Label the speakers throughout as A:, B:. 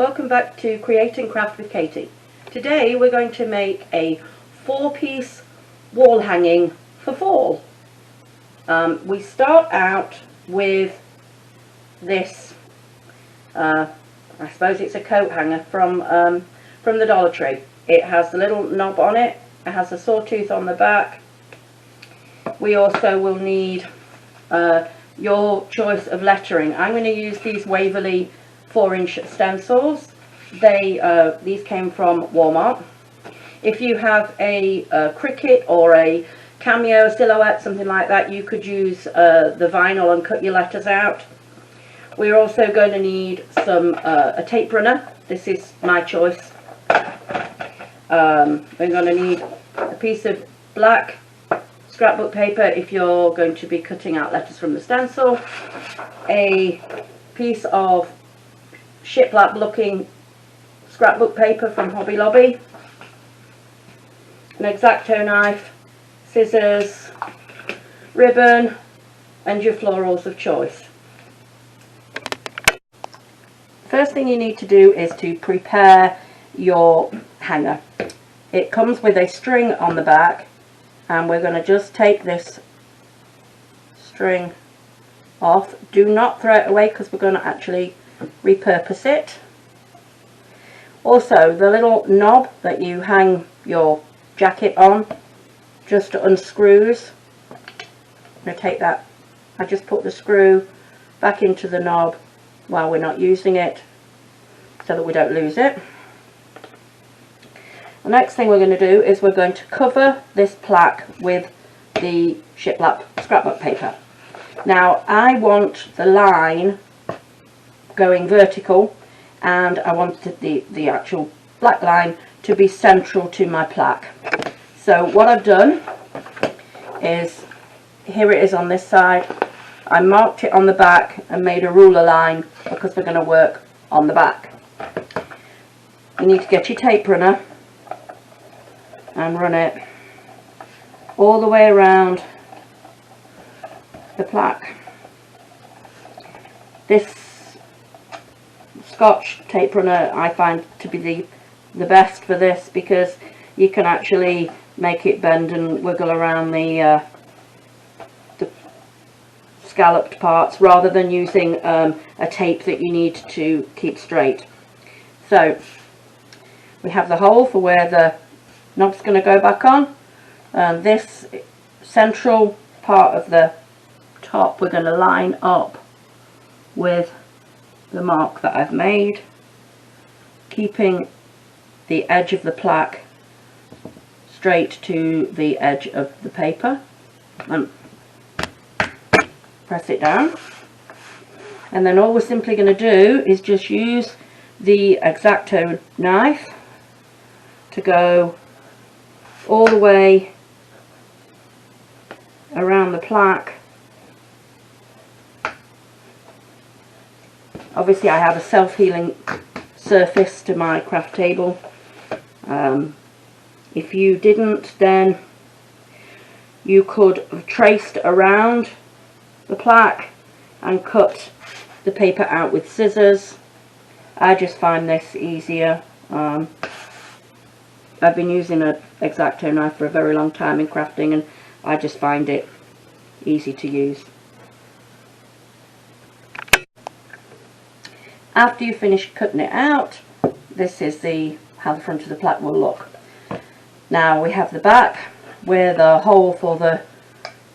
A: Welcome back to Create and Craft with Katie. Today we're going to make a 4-piece wall hanging for fall. We start out with this, I suppose it's a coat hanger from the Dollar Tree. It has the little knob on it, it has a sawtooth on the back. We also will need your choice of lettering. I'm going to use these Waverly 4-inch stencils. These came from Walmart. If you have a Cricut or a Cameo silhouette, something like that, you could use the vinyl and cut your letters out. We're also going to need some a tape runner. This is my choice. We're going to need a piece of black scrapbook paper if you're going to be cutting out letters from the stencil, a piece of shiplap looking scrapbook paper from Hobby Lobby, an Exacto knife, scissors, ribbon, and your florals of choice. First thing you need to do is to prepare your hanger. It comes with a string on the back, and we're going to just take this string off. Do not throw it away because we're going to actually repurpose it. Also, the little knob that you hang your jacket on just unscrews. I'm going to take that, I just put the screw back into the knob while we're not using it so that we don't lose it. The next thing we're going to do is we're going to cover this plaque with the shiplap scrapbook paper. Now I want the line going vertical, and I want the actual black line to be central to my plaque. So what I've done is, here it is on this side, I marked it on the back and made a ruler line because we're going to work on the back. You need to get your tape runner and run it all the way around the plaque. This Scotch tape runner I find to be the best for this, because you can actually make it bend and wiggle around the scalloped parts rather than using a tape that you need to keep straight. So we have the hole for where the knob's going to go back on, and this central part of the top we're going to line up with the mark that I've made, keeping the edge of the plaque straight to the edge of the paper, and press it down. And then all we're simply going to do is just use the Exacto knife to go all the way around the plaque. Obviously I have a self-healing surface to my craft table. If you didn't, then you could have traced around the plaque and cut the paper out with scissors. I just find this easier. I've been using an Exacto knife for a very long time in crafting, and I just find it easy to use. After you finish cutting it out, this is how the front of the plaque will look. Now we have the back where the hole for the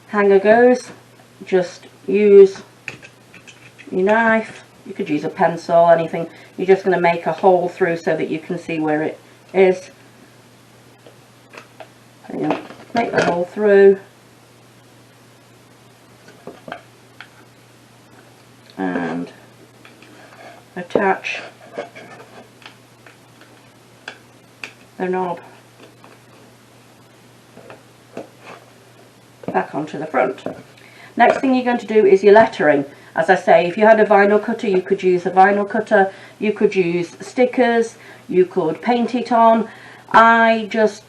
A: hanger goes. Just use your knife, you could use a pencil, anything. You're just going to make a hole through so that you can see where it is. So you make the hole through, and attach the knob back onto the front. Next thing you're going to do is your lettering. As I say, if you had a vinyl cutter, you could use a vinyl cutter, you could use stickers, you could paint it on. I just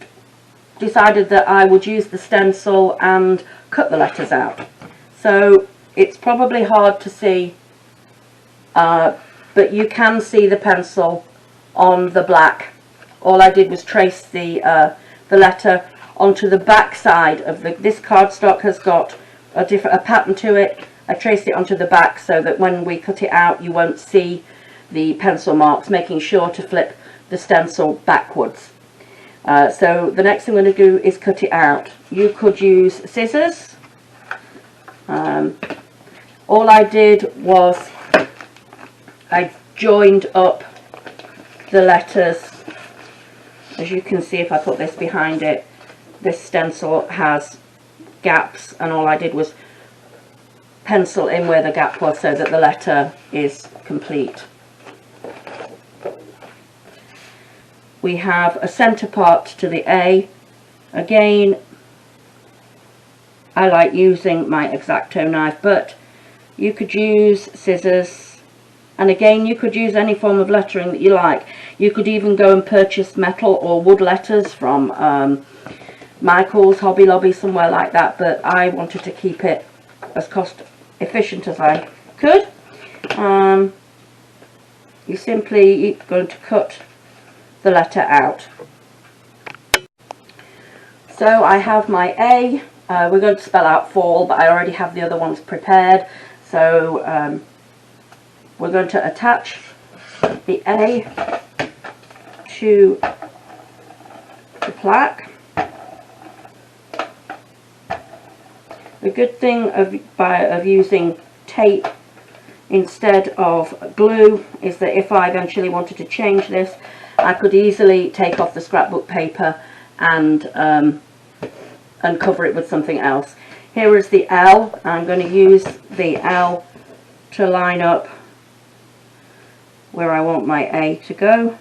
A: decided that I would use the stencil and cut the letters out. So it's probably hard to see but you can see the pencil on the black. All I did was trace the letter onto the back side of this cardstock has got a pattern to it. I traced it onto the back so that when we cut it out you won't see the pencil marks, making sure to flip the stencil backwards. So the next thing I'm going to do is cut it out. You could use scissors. All I did was I joined up the letters. As you can see, if I put this behind it, this stencil has gaps, and all I did was pencil in where the gap was so that the letter is complete. We have a centre part to the A. Again, I like using my Exacto knife, but you could use scissors, and again you could use any form of lettering that you like. You could even go and purchase metal or wood letters from Michael's, Hobby Lobby, somewhere like that, but I wanted to keep it as cost efficient as I could. You're simply going to cut the letter out. So I have my A. We're going to spell out fall, but I already have the other ones prepared. So we're going to attach the A to the plaque. The good thing of using tape instead of glue is that if I eventually wanted to change this, I could easily take off the scrapbook paper and cover it with something else. Here is the L. I'm going to use the L to line up where I want my A to go.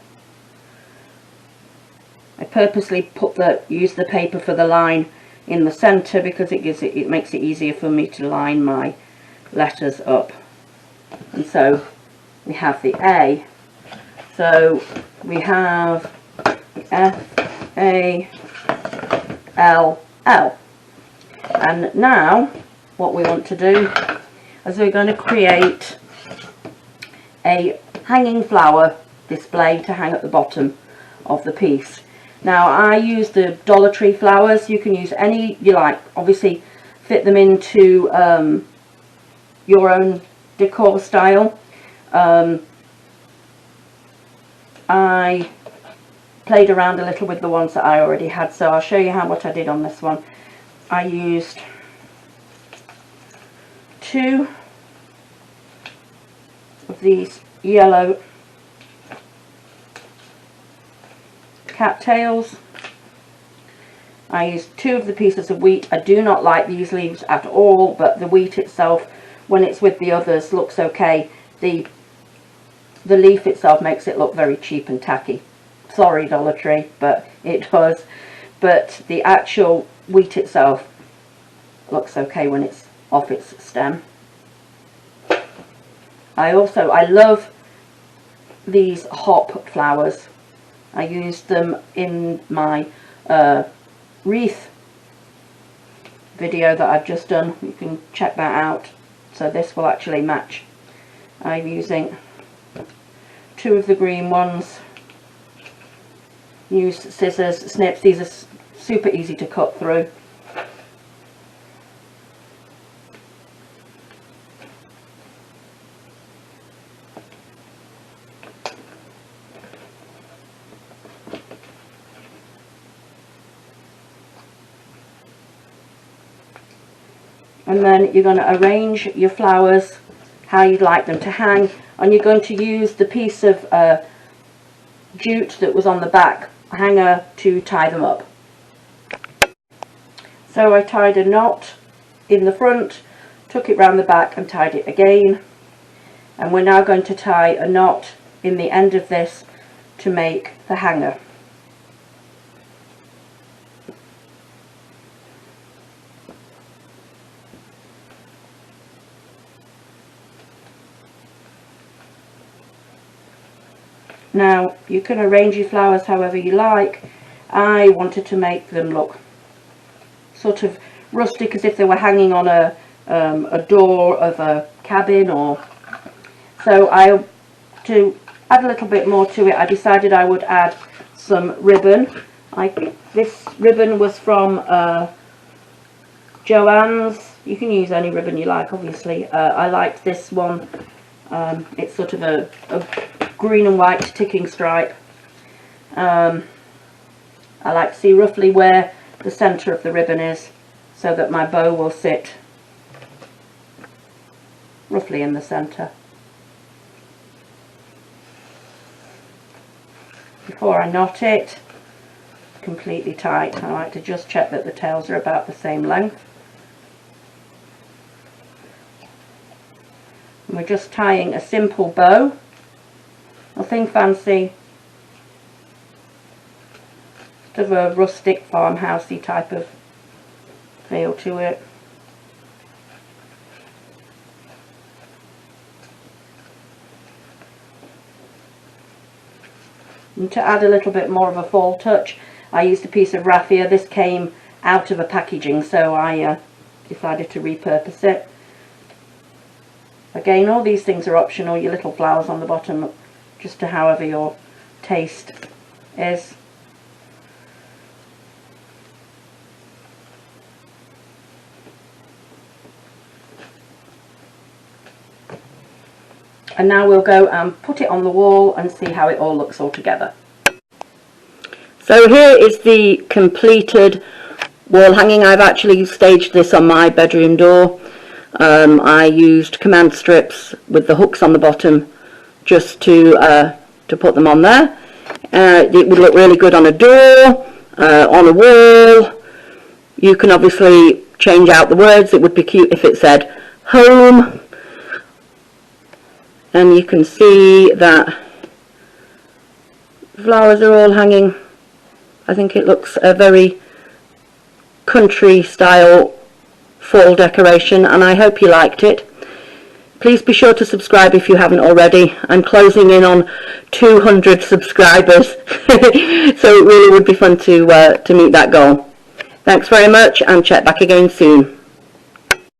A: I purposely use the paper for the line in the centre because it makes it easier for me to line my letters up. And so we have the A. So we have F, A, L, L. And now what we want to do is we're going to create a hanging flower display to hang at the bottom of the piece. Now I use the Dollar Tree flowers. You can use any you like. Obviously fit them into your own decor style. I played around a little with the ones that I already had, so I'll show you what I did on this one. I used 2 of these yellow cattails. I used 2 of the pieces of wheat. I do not like these leaves at all, but the wheat itself, when it's with the others, looks okay. The leaf itself makes it look very cheap and tacky. Sorry, Dollar Tree, but it does. But the actual wheat itself looks okay when it's off its stem. I love these hop flowers. I used them in my wreath video that I've just done. You can check that out. So this will actually match. I'm using 2 of the green ones. Use scissors, snips. These are super easy to cut through. And then you're going to arrange your flowers how you'd like them to hang, and you're going to use the piece of jute that was on the back hanger to tie them up. So I tied a knot in the front, took it round the back and tied it again, and we're now going to tie a knot in the end of this to make the hanger. Now you can arrange your flowers however you like. I wanted to make them look sort of rustic, as if they were hanging on a door of a cabin, or so I to add a little bit more to it, I decided I would add some ribbon. This ribbon was from Joanns. You can use any ribbon you like, obviously. I liked this one. It's sort of a green and white ticking stripe. I like to see roughly where the centre of the ribbon is, so that my bow will sit roughly in the centre. Before I knot it completely tight, I like to just check that the tails are about the same length. And we're just tying a simple bow, nothing fancy, sort of a rustic farmhousey type of feel to it. And to add a little bit more of a fall touch, I used a piece of raffia. This came out of a packaging, so I decided to repurpose it. Again, all these things are optional. Your little flowers on the bottom, just to however your taste is. And now we'll go and put it on the wall and see how it all looks all together. So here is the completed wall hanging. I've actually staged this on my bedroom door. I used command strips with the hooks on the bottom just to put them on there. It would look really good on a door, on a wall. You can obviously change out the words. It would be cute if it said home. And you can see that flowers are all hanging. I think it looks a very country style fall decoration, and I hope you liked it. Please be sure to subscribe if you haven't already. I'm closing in on 200 subscribers, so it really would be fun to meet that goal. Thanks very much, and check back again soon.